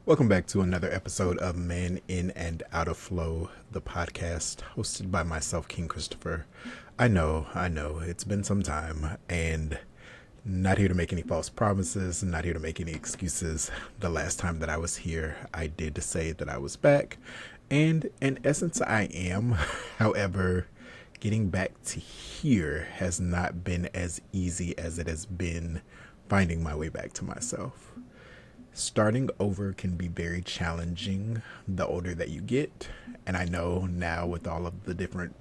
Welcome back to another episode of Men in and Out of Flow, the podcast hosted by myself, King Christopher. I know, it's been some time, and not here to make any false promises, not here to make any excuses. The last time that I was here, I did say that I was back, and in essence, I am. However, getting back to here has not been as easy as it has been finding my way back to myself. Starting over can be very challenging the older that you get. And I know now with all of the different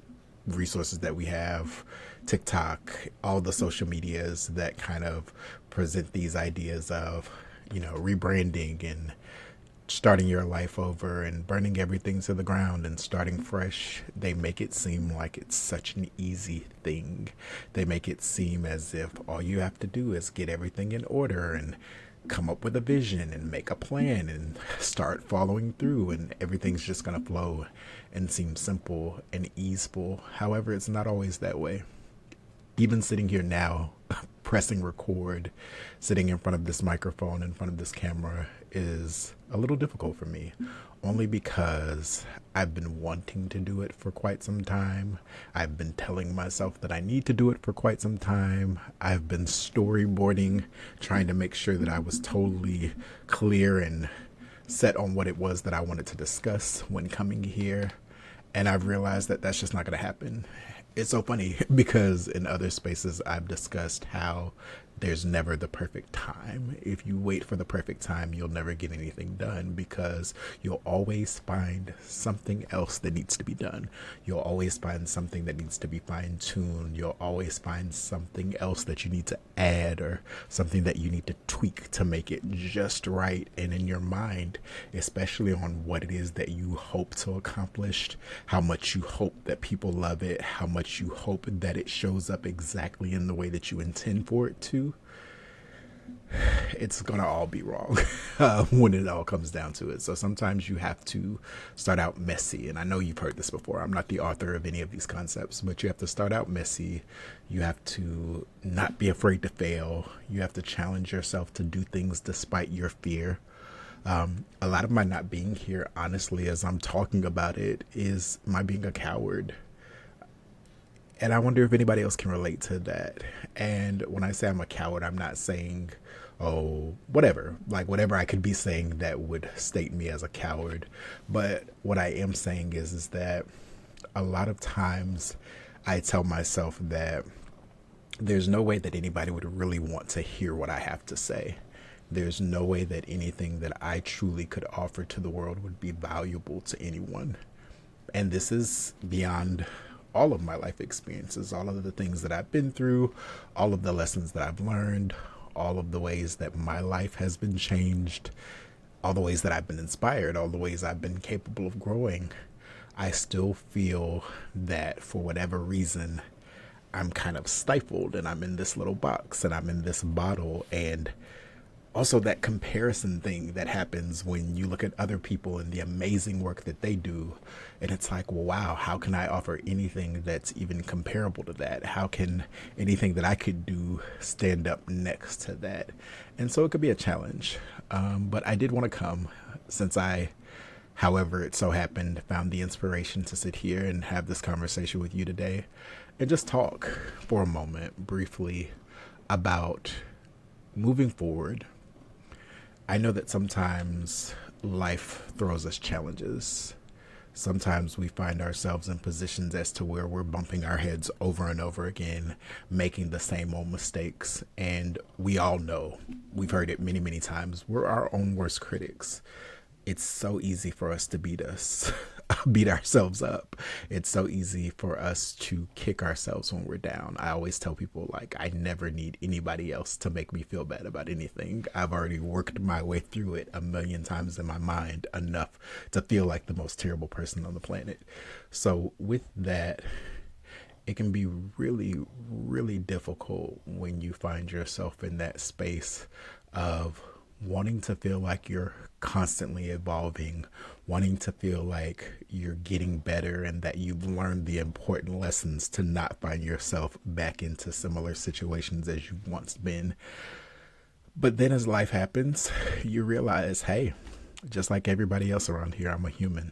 resources that we have, TikTok, all the social medias that kind of present these ideas of, rebranding and starting your life over and burning everything to the ground and starting fresh, they make it seem like it's such an easy thing. They make it seem as if all you have to do is get everything in order and come up with a vision and make a plan and start following through, and everything's just going to flow and seem simple and easeful. However, it's not always that way. Even sitting here now, pressing record, sitting in front of this microphone, in front of this camera, is a little difficult for me, only because I've been wanting to do it for quite some time. I've been telling myself that I need to do it for quite some time. I've been storyboarding, trying to make sure that I was totally clear and set on what it was that I wanted to discuss when coming here. And I've realized that that's just not going to happen. It's so funny because in other spaces I've discussed how there's never the perfect time. If you wait for the perfect time, you'll never get anything done because you'll always find something else that needs to be done. You'll always find something that needs to be fine tuned. You'll always find something else that you need to add or something that you need to tweak to make it just right. And in your mind, especially on what it is that you hope to accomplish, how much you hope that people love it, how much you hope that it shows up exactly in the way that you intend for it to, it's gonna all be wrong when it all comes down to it. So sometimes you have to start out messy, and I know you've heard this before. I'm not the author of any of these concepts, but you have to start out messy. You have to not be afraid to fail. You have to challenge yourself to do things despite your fear. A lot of my not being here, honestly, as I'm talking about it, is my being a coward. And I wonder if anybody else can relate to that. And when I say I'm a coward, I'm not saying, oh, whatever, like whatever I could be saying that would state me as a coward. But what I am saying is that a lot of times I tell myself that there's no way that anybody would really want to hear what I have to say. There's no way that anything that I truly could offer to the world would be valuable to anyone. And this is beyond all of my life experiences, all of the things that I've been through, all of the lessons that I've learned, all of the ways that my life has been changed, all the ways that I've been inspired, all the ways I've been capable of growing. I still feel that for whatever reason, I'm kind of stifled and I'm in this little box and I'm in this bottle. And also that comparison thing that happens when you look at other people and the amazing work that they do, and it's like, well, wow, how can I offer anything that's even comparable to that? How can anything that I could do stand up next to that? And so it could be a challenge, but I did want to come, since I, however it so happened, found the inspiration to sit here and have this conversation with you today and just talk for a moment briefly about moving forward. I know that sometimes life throws us challenges. Sometimes we find ourselves in positions as to where we're bumping our heads over and over again, making the same old mistakes. And we all know, we've heard it many, many times, we're our own worst critics. It's so easy for us to beat ourselves up. It's so easy for us to kick ourselves when we're down. I always tell people, like, I never need anybody else to make me feel bad about anything. I've already worked my way through it a million times in my mind, enough to feel like the most terrible person on the planet. So with that, it can be really, really difficult when you find yourself in that space of wanting to feel like you're constantly evolving, wanting to feel like you're getting better and that you've learned the important lessons to not find yourself back into similar situations as you've once been. But then as life happens, you realize, hey, Just like everybody else around here, I'm a human.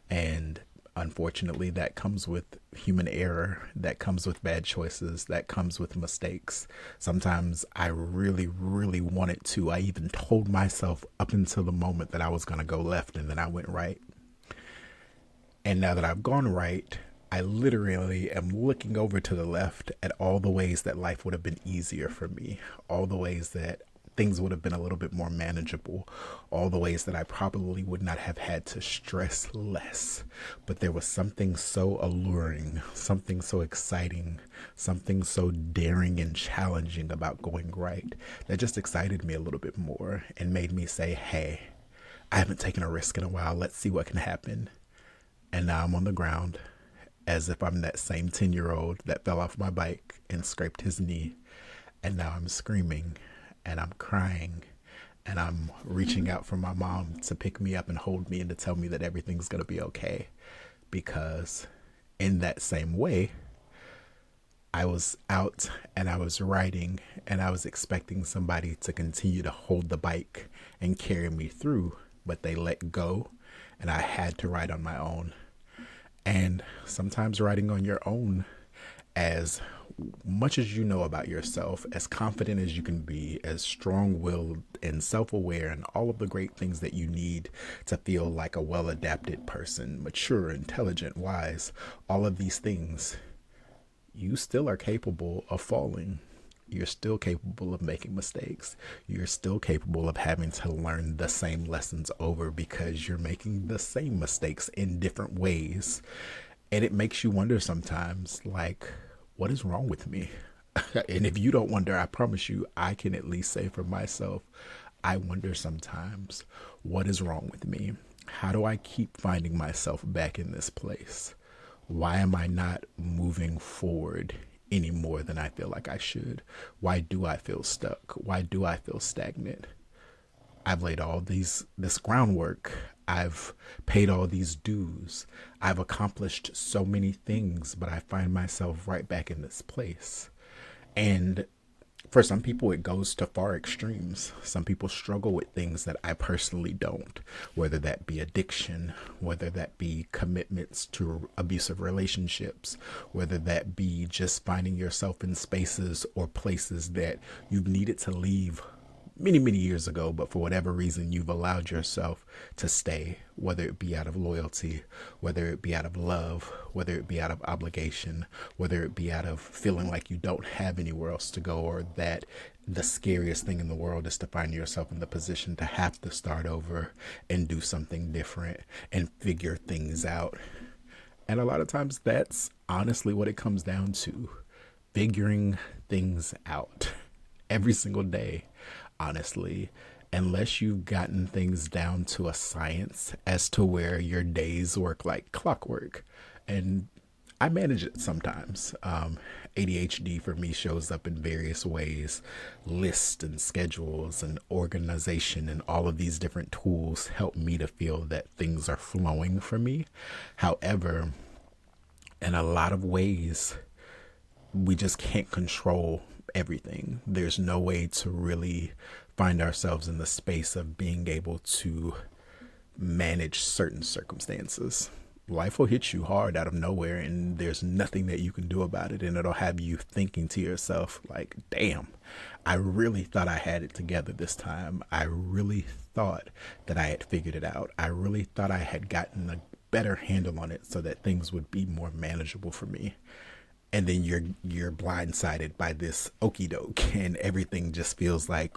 And unfortunately, that comes with human error, that comes with bad choices, that comes with mistakes. Sometimes I really, really wanted to. I even told myself up until the moment that I was going to go left, and then I went right. And now that I've gone right, I literally am looking over to the left at all the ways that life would have been easier for me, all the ways that things would have been a little bit more manageable, all the ways that I probably would not have had to stress less. But there was something so alluring, something so exciting, something so daring and challenging about going right that just excited me a little bit more and made me say, hey, I haven't taken a risk in a while. Let's see what can happen. And now I'm on the ground as if I'm that same 10-year-old that fell off my bike and scraped his knee. And now I'm screaming and I'm crying and I'm reaching out for my mom to pick me up and hold me and to tell me that everything's going to be okay. Because in that same way, I was out and I was riding and I was expecting somebody to continue to hold the bike and carry me through, but they let go and I had to ride on my own. And sometimes riding on your own, as much as you know about yourself, as confident as you can be, as strong willed and self aware, and all of the great things that you need to feel like a well adapted person, mature, intelligent, wise, all of these things, you still are capable of falling. You're still capable of making mistakes. You're still capable of having to learn the same lessons over because you're making the same mistakes in different ways. And it makes you wonder sometimes, like, what is wrong with me? And if you don't wonder, I promise you, I can at least say for myself, I wonder sometimes, what is wrong with me? How do I keep finding myself back in this place? Why am I not moving forward any more than I feel like I should? Why do I feel stuck? Why do I feel stagnant? I've laid all this groundwork. I've paid all these dues. I've accomplished so many things, but I find myself right back in this place. And for some people, it goes to far extremes. Some people struggle with things that I personally don't, whether that be addiction, whether that be commitments to abusive relationships, whether that be just finding yourself in spaces or places that you've needed to leave many, many years ago, but for whatever reason, you've allowed yourself to stay, whether it be out of loyalty, whether it be out of love, whether it be out of obligation, whether it be out of feeling like you don't have anywhere else to go, or that the scariest thing in the world is to find yourself in the position to have to start over and do something different and figure things out. And a lot of times that's honestly what it comes down to, figuring things out every single day, honestly, unless you've gotten things down to a science as to where your days work like clockwork. And I manage it sometimes. ADHD for me shows up in various ways: lists and schedules and organization, and all of these different tools help me to feel that things are flowing for me. However, in a lot of ways, we just can't control everything. There's no way to really find ourselves in the space of being able to manage certain circumstances. Life will hit you hard out of nowhere, and there's nothing that you can do about it. And it'll have you thinking to yourself, like, damn, I really thought I had it together this time. I really thought that I had figured it out. I really thought I had gotten a better handle on it so that things would be more manageable for me. And then you're blindsided by this okey doke, and everything just feels like,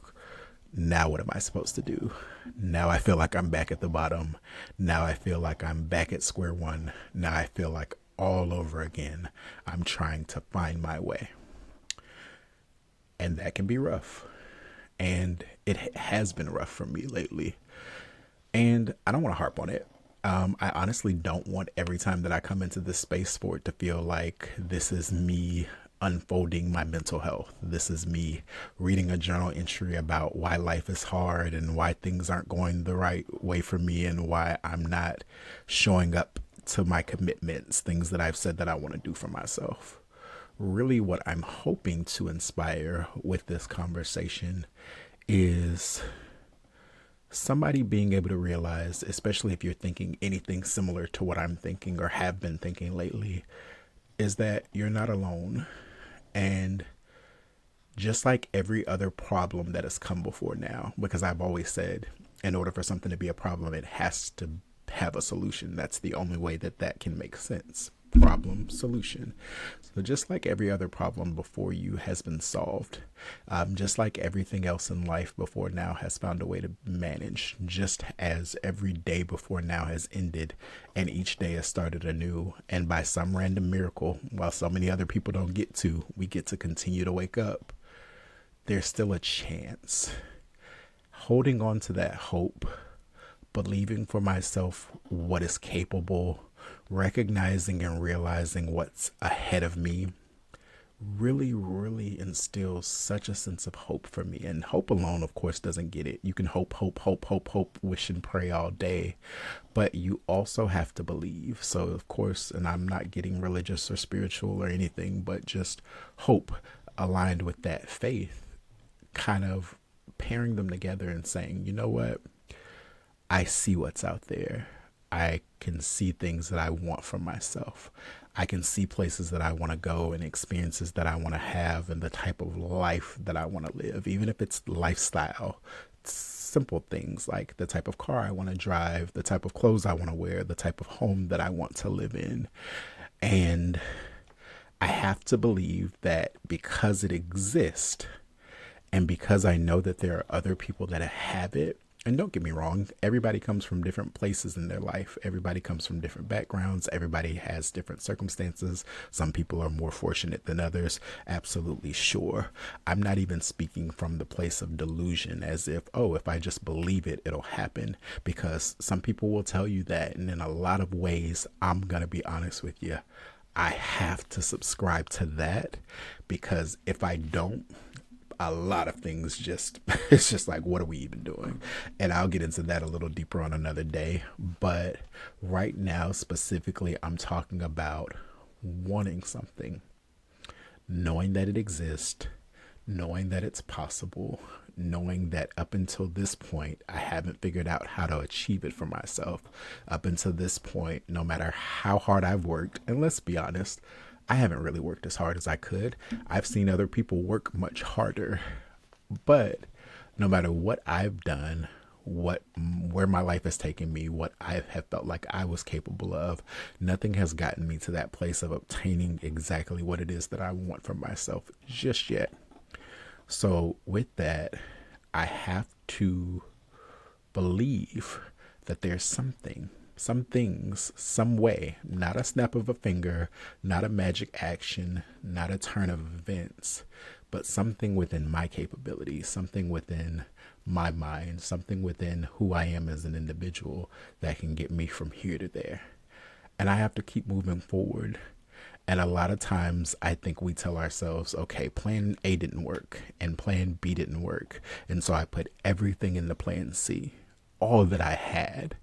now what am I supposed to do? Now I feel like I'm back at the bottom. Now I feel like I'm back at square one. Now I feel like all over again, I'm trying to find my way. And that can be rough. And it has been rough for me lately. And I don't want to harp on it. I honestly don't want every time that I come into this space for it to feel like this is me unfolding my mental health. This is me reading a journal entry about why life is hard and why things aren't going the right way for me and why I'm not showing up to my commitments, things that I've said that I want to do for myself. Really, what I'm hoping to inspire with this conversation is Somebody being able to realize, especially if you're thinking anything similar to what I'm thinking or have been thinking lately, is that you're not alone. And just like every other problem that has come before now, because I've always said, in order for something to be a problem, it has to have a solution. That's the only way that that can make sense. Problem, solution. So, just like every other problem before you has been solved, just like everything else in life before now has found a way to manage, just as every day before now has ended and each day has started anew. And by some random miracle, while so many other people don't get to, we get to continue to wake up. There's still a chance. Holding on to that hope, believing for myself what is capable, recognizing and realizing what's ahead of me really, really instills such a sense of hope for me. And hope alone, of course, doesn't get it. You can hope, hope, hope, hope, hope, wish and pray all day, but you also have to believe. So, of course, and I'm not getting religious or spiritual or anything, but just hope aligned with that faith, kind of pairing them together and saying, you know what? I see what's out there. I can see things that I want for myself. I can see places that I want to go and experiences that I want to have and the type of life that I want to live, even if it's lifestyle. Simple things like the type of car I want to drive, the type of clothes I want to wear, the type of home that I want to live in. And I have to believe that because it exists and because I know that there are other people that have it, and don't get me wrong, everybody comes from different places in their life. Everybody comes from different backgrounds. Everybody has different circumstances. Some people are more fortunate than others. Absolutely sure. I'm not even speaking from the place of delusion as if, oh, if I just believe it, it'll happen. Because some people will tell you that. And in a lot of ways, I'm going to be honest with you, I have to subscribe to that, because if I don't, a lot of things just it's just like, what are we even doing? And I'll get into that a little deeper on another day. But right now specifically, I'm talking about wanting something, knowing that it exists, knowing that it's possible, knowing that up until this point, I haven't figured out how to achieve it for myself. Up until this point, no matter how hard I've worked, and let's be honest, I haven't really worked as hard as I could. I've seen other people work much harder. But no matter what I've done, where my life has taken me, what I have felt like I was capable of, nothing has gotten me to that place of obtaining exactly what it is that I want for myself just yet. So with that, I have to believe that there's something, some things, some way, not a snap of a finger, not a magic action, not a turn of events, but something within my capabilities, something within my mind, something within who I am as an individual that can get me from here to there. And I have to keep moving forward. And a lot of times I think we tell ourselves, okay, plan A didn't work and plan B didn't work. And so I put everything into plan C, all that I had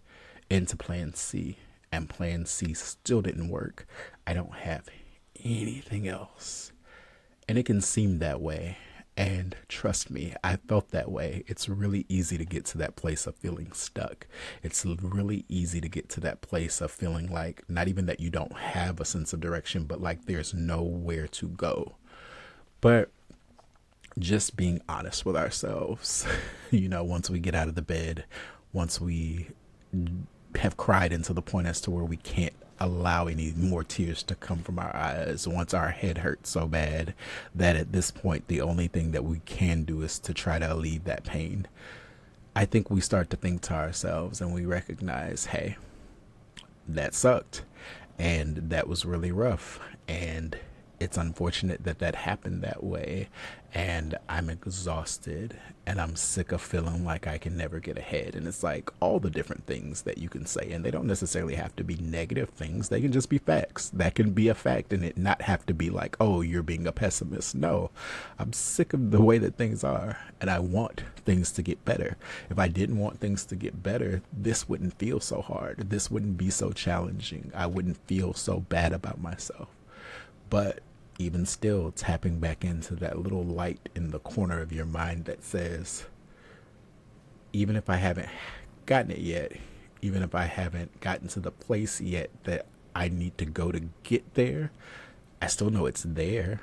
into plan C, and plan C still didn't work. I don't have anything else. And it can seem that way. And trust me, I felt that way. It's really easy to get to that place of feeling stuck. It's really easy to get to that place of feeling like not even that you don't have a sense of direction, but like there's nowhere to go. But just being honest with ourselves, once we get out of the bed, once we have cried into the point as to where we can't allow any more tears to come from our eyes, once our head hurts so bad that at this point the only thing that we can do is to try to alleviate that pain, I think we start to think to ourselves and we recognize, hey, that sucked and that was really rough, and it's unfortunate that that happened that way, and I'm exhausted and I'm sick of feeling like I can never get ahead. And it's like all the different things that you can say, and they don't necessarily have to be negative things. They can just be facts. That can be a fact and it not have to be like, oh, you're being a pessimist. No, I'm sick of the way that things are and I want things to get better. If I didn't want things to get better, this wouldn't feel so hard. This wouldn't be so challenging. I wouldn't feel so bad about myself. But even still, tapping back into that little light in the corner of your mind that says, even if I haven't gotten it yet, even if I haven't gotten to the place yet that I need to go to get there, I still know it's there.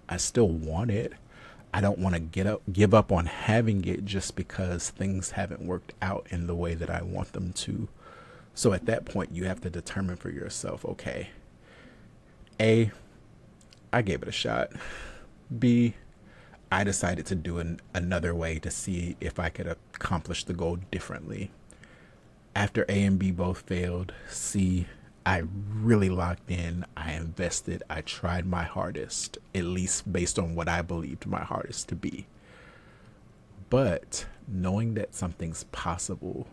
I still want it. I don't want to give up on having it just because things haven't worked out in the way that I want them to. So at that point, you have to determine for yourself, okay, A, I gave it a shot. B, I decided to do another way to see if I could accomplish the goal differently. After A and B both failed, C, I really locked in. I invested. I tried my hardest, at least based on what I believed my hardest to be. But knowing that something's possible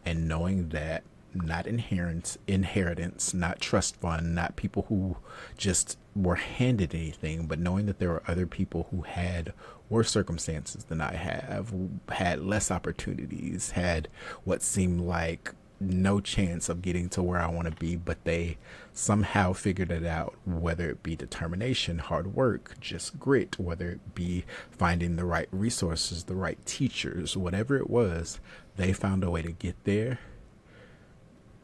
and knowing that not inheritance, not trust fund, not people who just were handed anything, but knowing that there were other people who had worse circumstances than I have, who had less opportunities, had what seemed like no chance of getting to where I want to be, but they somehow figured it out, whether it be determination, hard work, just grit, whether it be finding the right resources, the right teachers, whatever it was, they found a way to get there.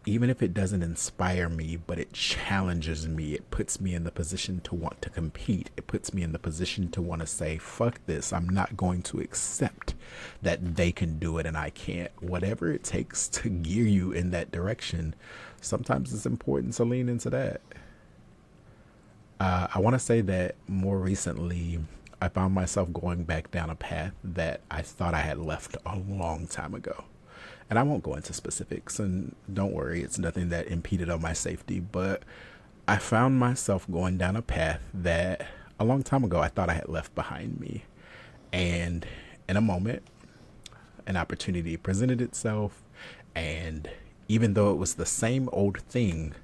Even if it doesn't inspire me, but it challenges me, it puts me in the position to want to compete. It puts me in the position to want to say, fuck this. I'm not going to accept that they can do it and I can't. Whatever it takes to gear you in that direction, sometimes it's important to lean into that. I want to say that more recently, I found myself going back down a path that I thought I had left a long time ago. And I won't go into specifics, and don't worry, it's nothing that impeded on my safety, but I found myself going down a path that a long time ago I thought I had left behind me. And in a moment, an opportunity presented itself, and even though it was the same old thing,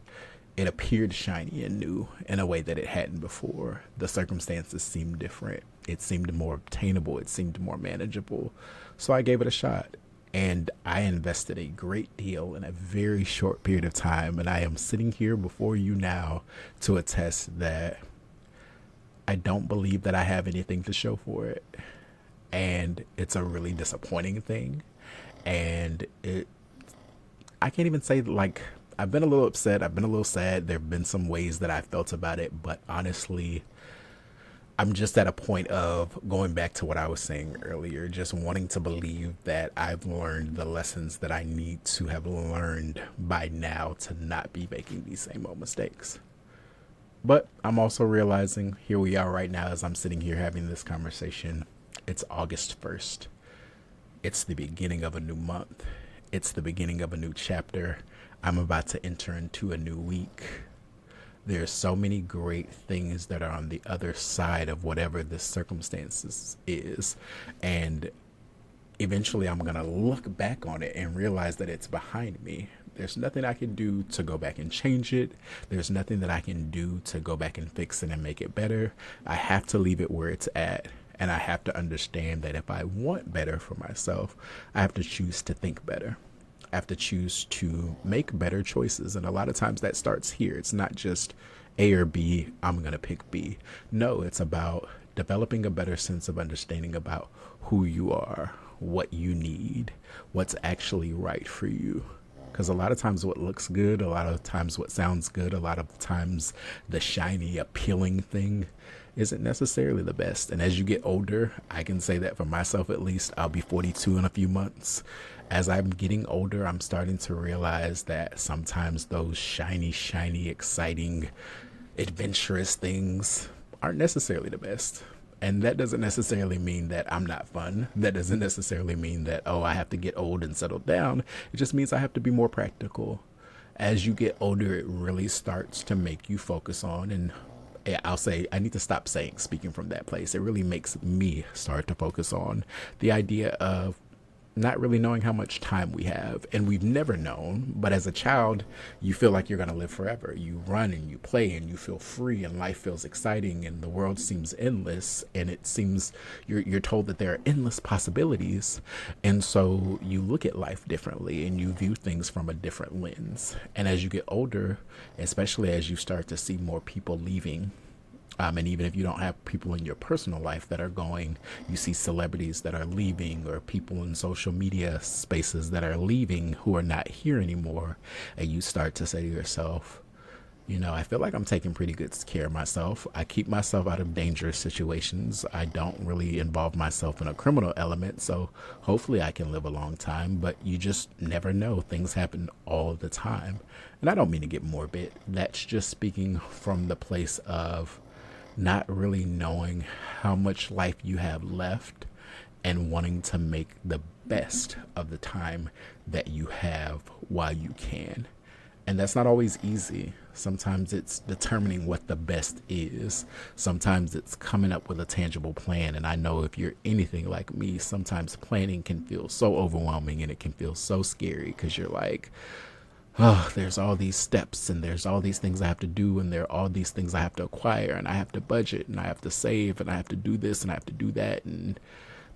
it appeared shiny and new in a way that it hadn't before. The circumstances seemed different. It seemed more obtainable. It seemed more manageable. So I gave it a shot. And I invested a great deal in a very short period of time. And I am sitting here before you now to attest that I don't believe that I have anything to show for it. And it's a really disappointing thing. And I can't even say like, I've been a little upset. I've been a little sad. There have been some ways that I felt about it. But honestly, I'm just at a point of going back to what I was saying earlier, just wanting to believe that I've learned the lessons that I need to have learned by now to not be making these same old mistakes. But I'm also realizing here we are right now as I'm sitting here having this conversation. It's August 1st. It's the beginning of a new month. It's the beginning of a new chapter. I'm about to enter into a new week. There's so many great things that are on the other side of whatever this circumstances is. And eventually I'm going to look back on it and realize that it's behind me. There's nothing I can do to go back and change it. There's nothing that I can do to go back and fix it and make it better. I have to leave it where it's at. And I have to understand that if I want better for myself, I have to choose to think better. I have to choose to make better choices. And a lot of times that starts here. It's not just A or B, I'm going to pick B. No, it's about developing a better sense of understanding about who you are, what you need, what's actually right for you. Because a lot of times what looks good, a lot of times what sounds good, a lot of times the shiny, appealing thing isn't necessarily the best. And as you get older, I can say that for myself at least, I'll be 42 in a few months. As I'm getting older, I'm starting to realize that sometimes those shiny, exciting, adventurous things aren't necessarily the best. And that doesn't necessarily mean that I'm not fun. That doesn't necessarily mean that, oh, I have to get old and settle down. It just means I have to be more practical. As you get older, it really starts to make you focus on, and I'll say, I need to stop saying, speaking from that place. It really makes me start to focus on the idea of not really knowing how much time we have. And we've never known, but as a child, you feel like you're going to live forever. You run and you play and you feel free and life feels exciting and the world seems endless. And it seems you're told that there are endless possibilities. And so you look at life differently and you view things from a different lens. And as you get older, especially as you start to see more people leaving, And even if you don't have people in your personal life that are going, you see celebrities that are leaving or people in social media spaces that are leaving who are not here anymore. And you start to say to yourself, I feel like I'm taking pretty good care of myself. I keep myself out of dangerous situations. I don't really involve myself in a criminal element. So hopefully I can live a long time, but you just never know. Things happen all the time. And I don't mean to get morbid. That's just speaking from the place of not really knowing how much life you have left and wanting to make the best of the time that you have while you can. And that's not always easy. Sometimes it's determining what the best is. Sometimes it's coming up with a tangible plan. And I know if you're anything like me, sometimes planning can feel so overwhelming and it can feel so scary because you're like, oh, there's all these steps and there's all these things I have to do and there are all these things I have to acquire and I have to budget and I have to save and I have to do this and I have to do that. And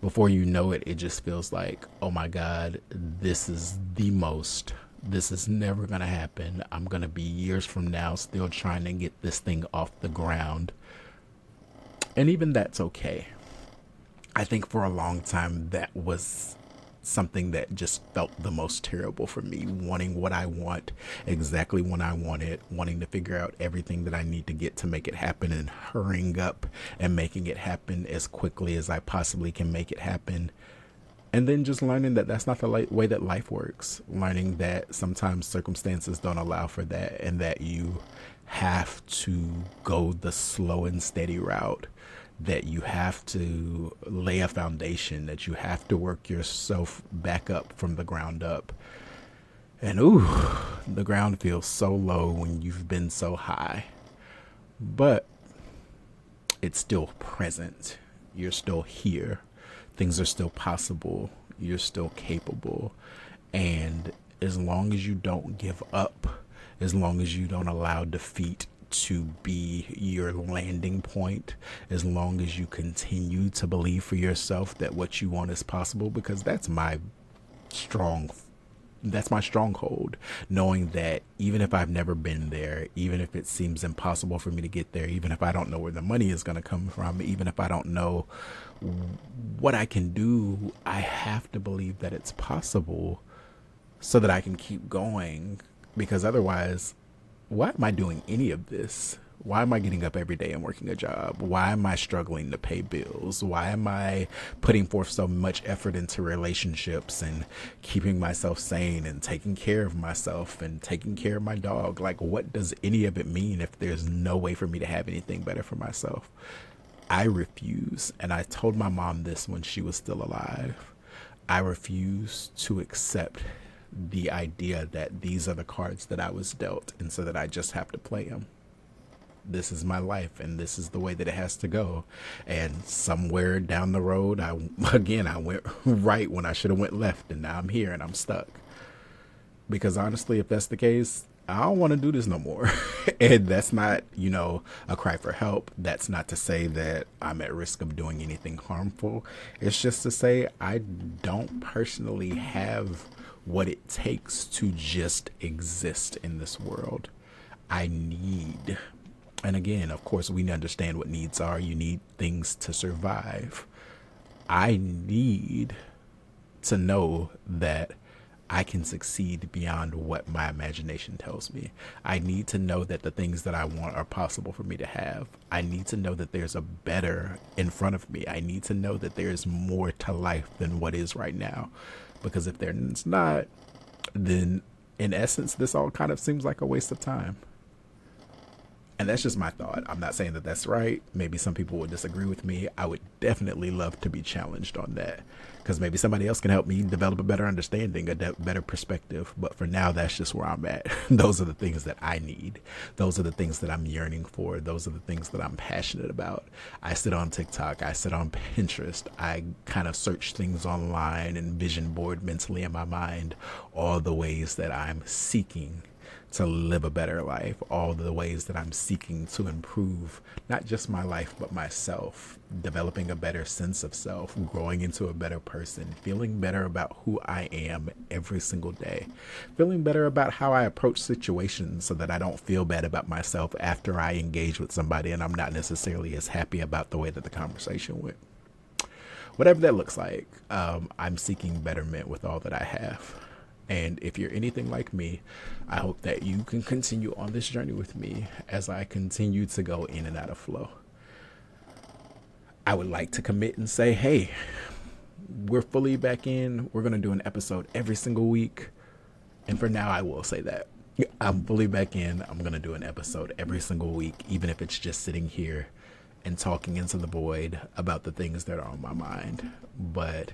before you know it, it just feels like, oh my God, this is never going to happen. I'm going to be years from now still trying to get this thing off the ground. And even that's okay. I think for a long time that was something that just felt the most terrible for me, wanting what I want exactly when I want it, wanting to figure out everything that I need to get to make it happen and hurrying up and making it happen as quickly as I possibly can make it happen. And then just learning that that's not the way that life works, learning that sometimes circumstances don't allow for that and that you have to go the slow and steady route, that you have to lay a foundation, that you have to work yourself back up from the ground up. And the ground feels so low when you've been so high, but it's still present. You're still here. Things are still possible. You're still capable. And as long as you don't give up, as long as you don't allow defeat to be your landing point, as long as you continue to believe for yourself that what you want is possible, because strong that's my stronghold, knowing that even if I've never been there, even if it seems impossible for me to get there, even if I don't know where the money is going to come from, even if I don't know what I can do, I have to believe that it's possible so that I can keep going, because otherwise, why am I doing any of this? Why am I getting up every day and working a job? Why am I struggling to pay bills? Why am I putting forth so much effort into relationships and keeping myself sane and taking care of myself and taking care of my dog? Like, what does any of it mean if there's no way for me to have anything better for myself? I refuse. And I told my mom this when she was still alive. I refuse to accept the idea that these are the cards that I was dealt and so that I just have to play them. This is my life and this is the way that it has to go. And somewhere down the road, I went right when I should have went left, and now I'm here and I'm stuck. Because honestly, if that's the case, I don't want to do this no more. And that's not, a cry for help. That's not to say that I'm at risk of doing anything harmful. It's just to say I don't personally have what it takes to just exist in this world. And again, of course, we understand what needs are. You need things to survive. I need to know that I can succeed beyond what my imagination tells me. I need to know that the things that I want are possible for me to have. I need to know that there's a better in front of me. I need to know that there's more to life than what is right now. Because if there's not, then in essence, this all kind of seems like a waste of time. And that's just my thought. I'm not saying that that's right. Maybe some people would disagree with me. I would definitely love to be challenged on that, because maybe somebody else can help me develop a better understanding, better perspective. But for now, that's just where I'm at. Those are the things that I need. Those are the things that I'm yearning for. Those are the things that I'm passionate about. I sit on TikTok. I sit on Pinterest. I kind of search things online and vision board mentally in my mind all the ways that I'm seeking to live a better life, all the ways that I'm seeking to improve not just my life, but myself, developing a better sense of self, growing into a better person, feeling better about who I am every single day, feeling better about how I approach situations so that I don't feel bad about myself after I engage with somebody and I'm not necessarily as happy about the way that the conversation went. Whatever that looks like, I'm seeking betterment with all that I have. And if you're anything like me, I hope that you can continue on this journey with me as I continue to go in and out of flow. I would like to commit and say, hey, we're fully back in. We're going to do an episode every single week. And for now, I will say that. I'm fully back in. I'm going to do an episode every single week, even if it's just sitting here and talking into the void about the things that are on my mind. But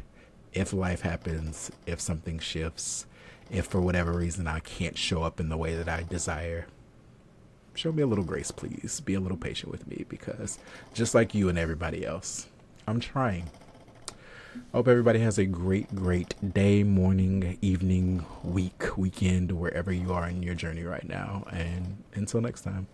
if life happens, if something shifts, if for whatever reason I can't show up in the way that I desire, show me a little grace, please. Be a little patient with me, because just like you and everybody else, I'm trying. I hope everybody has a great, great day, morning, evening, week, weekend, wherever you are in your journey right now. And until next time.